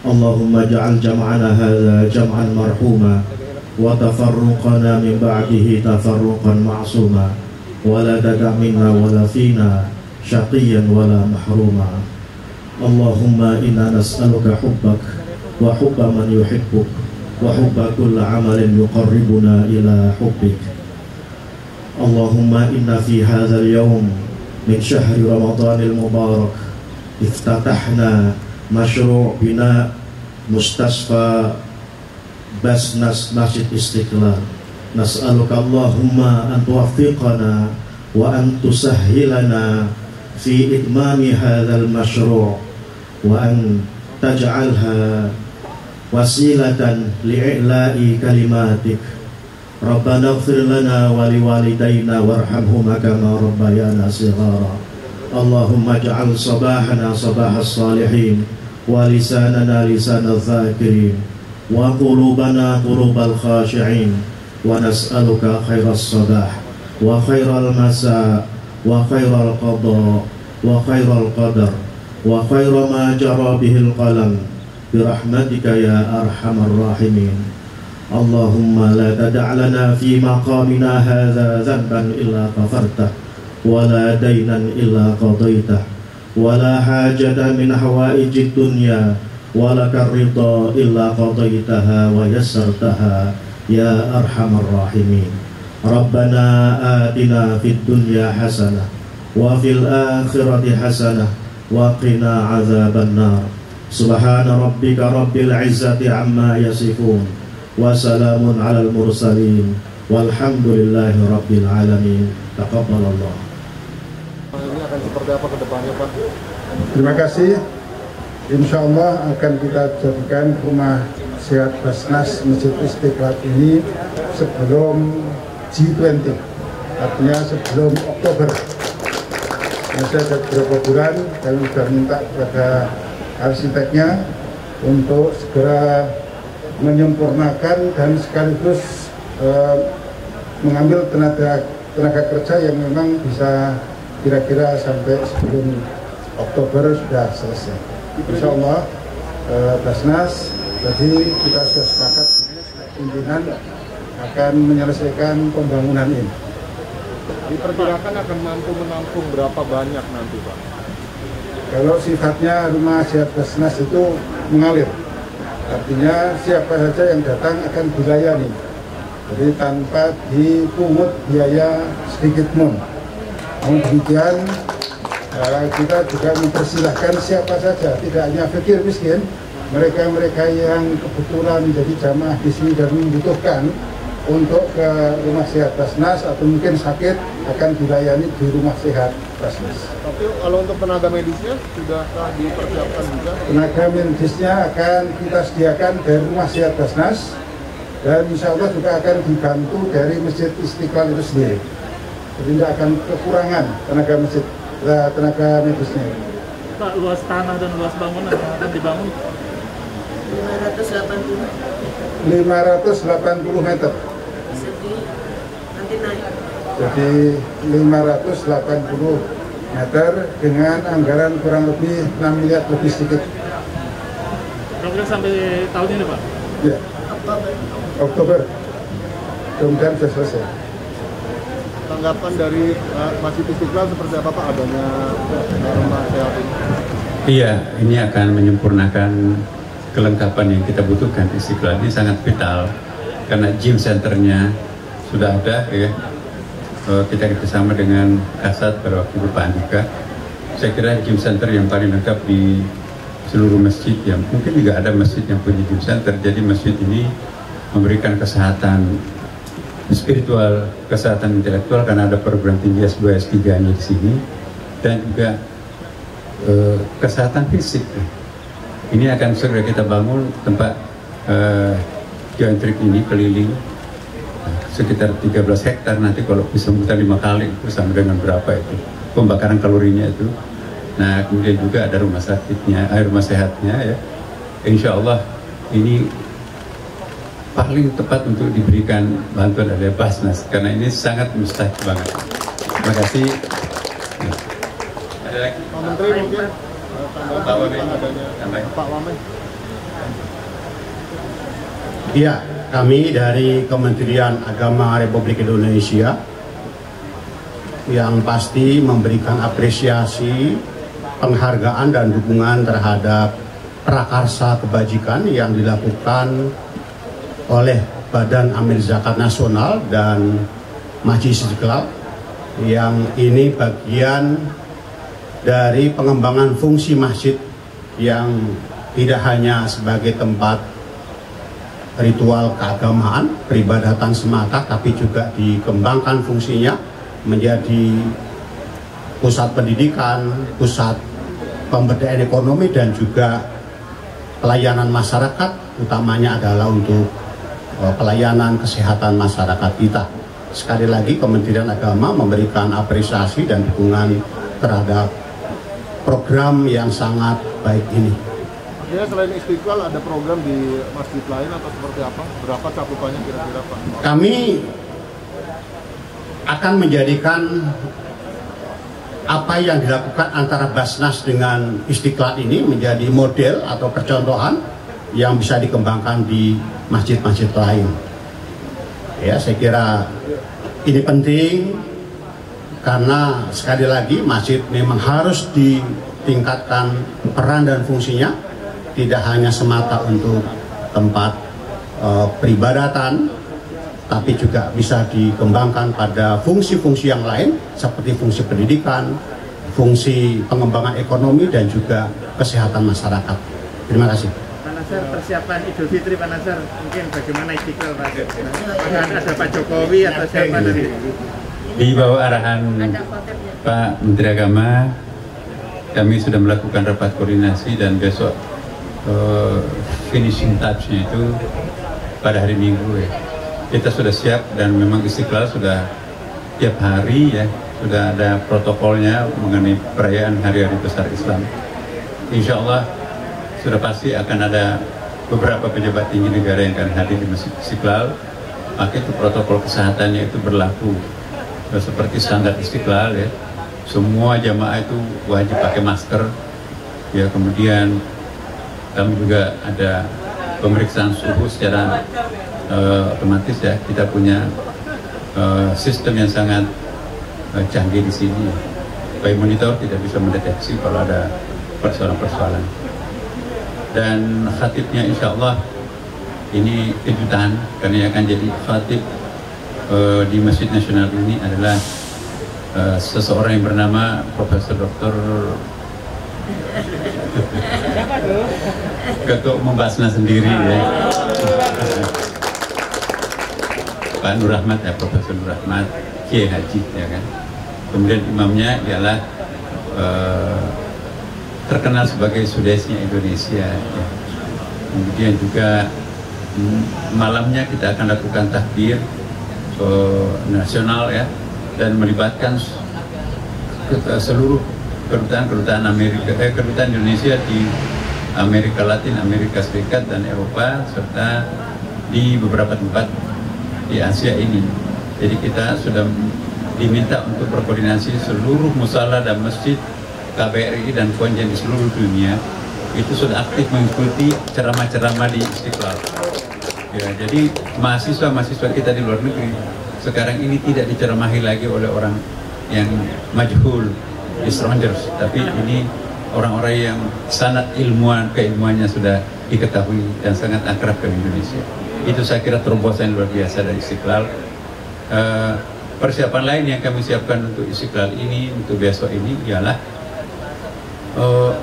Allahumma ja'al jam'ana hadza jam'an marhuma wa tafarruqana min ba'dihi tafarruqan ma'suma wa la tada' minna wa la fina syaqiyan wa la mahruma. Allahumma inna nas'aluka hubbak wa hubba man yuhibbuk wa hubba kulli 'amalin yuqarribuna ila hubbik. Allahumma inna fi hadzal yawm min syahri Ramadanil Mubarak iftatahna masyru' bina mustasfa Basnas Masjid Istiqlal. Nas'aluka Allahumma an tuwaffiqana wa an tusahhilana fi itmami hadzal masyru' wa an taj'alha wasilatan li'i'la'i kalimatik. Rabbana ighfir lana wa liwalidayna warhamhuma kama rabbayana shighara. Allahumma ij'al sabahana sabahas salihin wa lisanana lisanadz zakirin wa qulubana qulubal khashi'in wa nas'aluka khairas sabah wa khairal masa wa khairal qada wa khairal qadar wa khaira ma jara bihil qalam birahmatika ya arhamar rahimin. Allahumma la tada' lana fi maqamina hadza dhanban illa ghafartah wa la daynan illa qadaitah wa la hajatan min hawaijid dunya wa laka ridha illa qadaitaha wa yassartaha ya arhamar rahimin. Rabbana atina fid dunya hasanah wa fil akhirati hasanah wa qina azaban nar. Subhana rabbika rabbil izzati amma yasifun wa salamun alal mursalin walhamdulillahi rabbil alamin. Taqabbalallah. Ini akan seperti apa ke depannya, Pak? Terima kasih. Insya Allah akan kita jadikan rumah sehat Basnas Masjid Istiqlal ini sebelum G20, artinya sebelum Oktober. Masih ada beberapa bulan, kami sudah minta kepada arsiteknya untuk segera menyempurnakan dan sekaligus mengambil tenaga kerja yang memang bisa kira-kira sampai sebelum Oktober sudah selesai. Insya Allah Basnas tadi kita sudah sepakat pimpinan akan menyelesaikan pembangunan ini. Diperkirakan akan mampu menampung berapa banyak nanti, Pak? Kalau sifatnya rumah sehat Basnas itu mengalir, artinya siapa saja yang datang akan dilayani, jadi tanpa dipungut biaya sedikit pun. Namun demikian kita juga mempersilahkan siapa saja, tidak hanya fakir miskin, mereka-mereka yang kebetulan menjadi jamaah di sini dan membutuhkan untuk ke rumah sehat Basnas atau mungkin sakit akan dilayani di rumah sehat Basnas. Tapi kalau untuk tenaga medisnya sudahkah dipersiapkan juga? Tenaga medisnya akan kita sediakan dari rumah sehat Basnas dan insya Allah juga akan dibantu dari Masjid Istiqlal itu sendiri. Jadi tidak akan kekurangan tenaga medisnya. Pak, luas tanah dan luas bangunan yang akan dibangun 580 meter. Nanti naik. Jadi 580 meter dengan anggaran kurang lebih 6 miliar lebih sedikit. Program sampai tahun ini, Pak? Ya. Oktober. mudah-mudahan bisa selesai. Tanggapan dari Masjid Istiqlal seperti apa Pak adanya rumah sehat ini? Iya, ini akan menyempurnakan kelengkapan yang kita butuhkan. Istiqlal ini sangat vital karena gym centernya sudah ada ya. Kita kerjasama dengan Kasat pada waktu itu Pak Andika. Saya kira gym center yang paling lengkap di seluruh masjid, yang mungkin juga ada masjid yang punya gym center. Jadi masjid ini memberikan kesehatan spiritual, kesehatan intelektual karena ada program tinggi S2 S3-nya di sini, dan juga kesehatan fisik. Ini akan segera kita bangun tempat geointrik ini keliling sekitar 13 hektar. Nanti kalau bisa muter 5 kali itu sama dengan berapa itu pembakaran kalorinya itu. Nah kemudian juga ada rumah sakitnya, rumah sehatnya ya. Insya Allah ini paling tepat untuk diberikan bantuan oleh Basnas karena ini sangat mustahil banget. Terima kasih. Ada lagi? Pak Menteri mungkin Pak Wamen. Iya, kami dari Kementerian Agama Republik Indonesia yang pasti memberikan apresiasi, penghargaan dan dukungan terhadap prakarsa kebajikan yang dilakukan oleh Badan Amil Zakat Nasional dan Masjid Istiqlal, yang ini bagian dari pengembangan fungsi masjid yang tidak hanya sebagai tempat ritual keagamaan, peribadatan semata, tapi juga dikembangkan fungsinya menjadi pusat pendidikan, pusat pemberdayaan ekonomi, dan juga pelayanan masyarakat, utamanya adalah untuk pelayanan kesehatan masyarakat kita. Sekali lagi Kementerian Agama memberikan apresiasi dan dukungan terhadap program yang sangat baik ini. Artinya selain Istiqlal ada program di masjid lain atau seperti apa? Berapa cakupannya kira-kira Pak? Kami akan menjadikan apa yang dilakukan antara Basnas dengan Istiqlal ini menjadi model atau percontohan yang bisa dikembangkan di masjid-masjid lain. Ya, saya kira ini penting karena sekali lagi masjid memang harus ditingkatkan peran dan fungsinya, tidak hanya semata untuk tempat peribadatan, tapi juga bisa dikembangkan pada fungsi-fungsi yang lain seperti fungsi pendidikan, fungsi pengembangan ekonomi, dan juga kesehatan masyarakat. Terima kasih. Pak Nasar, persiapan Idul Fitri Pak Nasar, mungkin bagaimana Istiqlal Pak? Apakah ada Pak Jokowi atau siapa dari? Di bawah arahan Pak Menteri Agama, kami sudah melakukan rapat koordinasi dan besok finishing touch-nya itu pada hari Minggu ya. Kita sudah siap dan memang Istiqlal sudah tiap hari ya, sudah ada protokolnya mengenai perayaan hari-hari besar Islam. Insya Allah sudah pasti akan ada beberapa pejabat tinggi negara yang akan hadir di Masjid Istiqlal. Maka itu protokol kesehatannya itu berlaku seperti standar Istiqlal ya. Semua jamaah itu wajib pakai masker ya. Kemudian kami juga ada pemeriksaan suhu secara otomatis ya. Kita punya sistem yang sangat canggih di sini. By monitor tidak bisa mendeteksi kalau ada persoalan-persoalan. Dan khatibnya insya Allah ini kejutan karena yang akan jadi khatib di Masjid Nasional ini adalah seseorang yang bernama Profesor Dr. Ketua Umum Basnas sendiri ya. Pak Nur Rahmat ya, Profesor Nur Rahmat Kiai Haji ya kan. Kemudian imamnya ialah terkenal sebagai Sudesnya Indonesia ya. Kemudian juga malamnya kita akan lakukan takbir nasional ya, dan melibatkan seluruh kedutaan Indonesia di Amerika Latin, Amerika Serikat dan Eropa, serta di beberapa tempat di Asia ini. Jadi kita sudah diminta untuk berkoordinasi seluruh musala dan masjid KBRI dan konjen di seluruh dunia itu sudah aktif mengikuti ceramah-ceramah di Istiqlal. Ya, jadi mahasiswa kita di luar negeri sekarang ini tidak diceramahi lagi oleh orang yang majhul, strangers, tapi ini orang-orang yang sangat keilmuannya sudah diketahui dan sangat akrab ke Indonesia. Itu saya kira terobosan luar biasa dari Istiqlal. Persiapan lain yang kami siapkan untuk Istiqlal ini, untuk besok ini ialah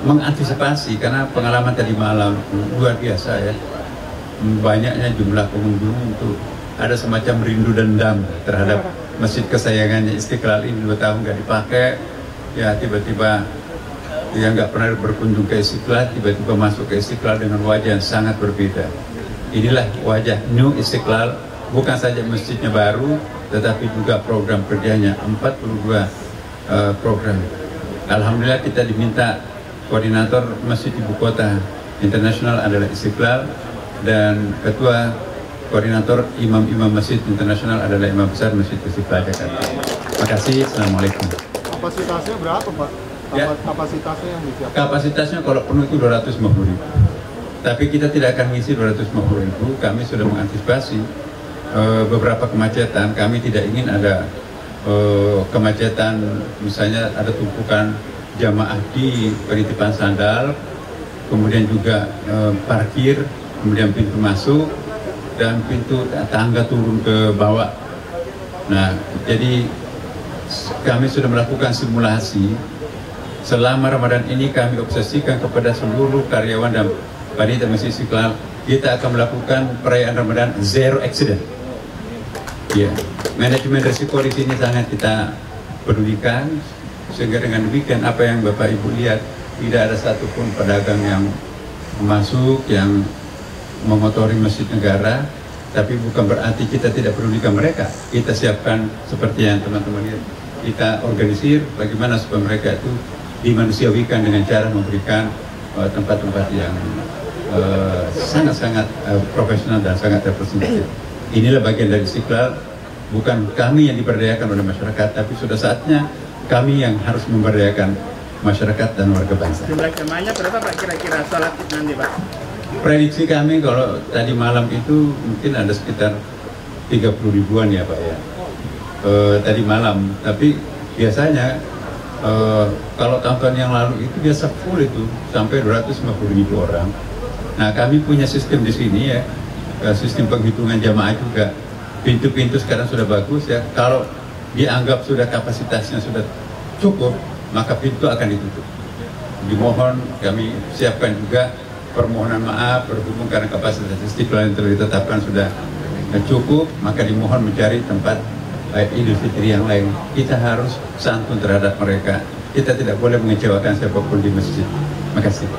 mengantisipasi, karena pengalaman tadi malam luar biasa ya, banyaknya jumlah pengunjung, untuk ada semacam rindu dendam terhadap masjid kesayangannya Istiqlal ini. 2 tahun nggak dipakai, ya tiba-tiba yang nggak pernah berkunjung ke Istiqlal tiba-tiba masuk ke Istiqlal dengan wajah yang sangat berbeda. Inilah wajah New Istiqlal, bukan saja masjidnya baru tetapi juga program kerjanya 42 program. Alhamdulillah kita diminta koordinator Masjid Ibu Kota Internasional adalah Istiqlal, dan ketua koordinator imam-imam Masjid Internasional adalah Imam Besar Masjid Istiqlal Jakarta. Terima kasih. Assalamualaikum. Kapasitasnya berapa, Pak? Ya. Kapasitasnya yang disiapkan? Kapasitasnya kalau penuh itu 250.000. Tapi kita tidak akan ngisi 250.000. Kami sudah mengantisipasi beberapa kemacetan. Kami tidak ingin ada kemacetan, misalnya ada tumpukan jamaah di penitipan sandal, kemudian juga parkir, kemudian pintu masuk dan pintu tangga turun ke bawah. Nah, jadi kami sudah melakukan simulasi. Selama Ramadan ini kami obsesikan kepada seluruh karyawan dan panitia Masjid Istiqlal, kita akan melakukan perayaan Ramadan zero accident. Ya, manajemen risiko di sini sangat kita pedulikan, sehingga dengan demikian apa yang Bapak Ibu lihat, tidak ada satupun pedagang yang masuk yang mengotori masjid negara. Tapi bukan berarti kita tidak pedulikan mereka. Kita siapkan seperti yang teman-teman lihat, kita organisir bagaimana supaya mereka itu dimanusiawikan dengan cara memberikan tempat-tempat yang sangat-sangat profesional dan sangat representatif. Inilah bagian dari Istiqlal. Bukan kami yang diberdayakan oleh masyarakat, tapi sudah saatnya kami yang harus memberdayakan masyarakat dan warga bangsa. Jumlah jemaahnya berapa Pak kira-kira sholat nanti Pak? Prediksi kami kalau tadi malam itu mungkin ada sekitar 30.000-an ya Pak ya, tadi malam. Tapi biasanya kalau tahun-tahun yang lalu itu biasa full itu sampai 250.000 orang. Nah, kami punya sistem di sini ya, sistem penghitungan jamaah juga. Pintu-pintu sekarang sudah bagus ya. Kalau dianggap sudah kapasitasnya sudah cukup, maka pintu akan ditutup. Dimohon kami siapkan juga permohonan maaf berhubung karena kapasitas Istiqlal yang telah ditetapkan sudah cukup, maka dimohon mencari tempat Idul Fitri yang lain. Kita harus santun terhadap mereka. Kita tidak boleh mengecewakan siapapun di masjid. Terima kasih.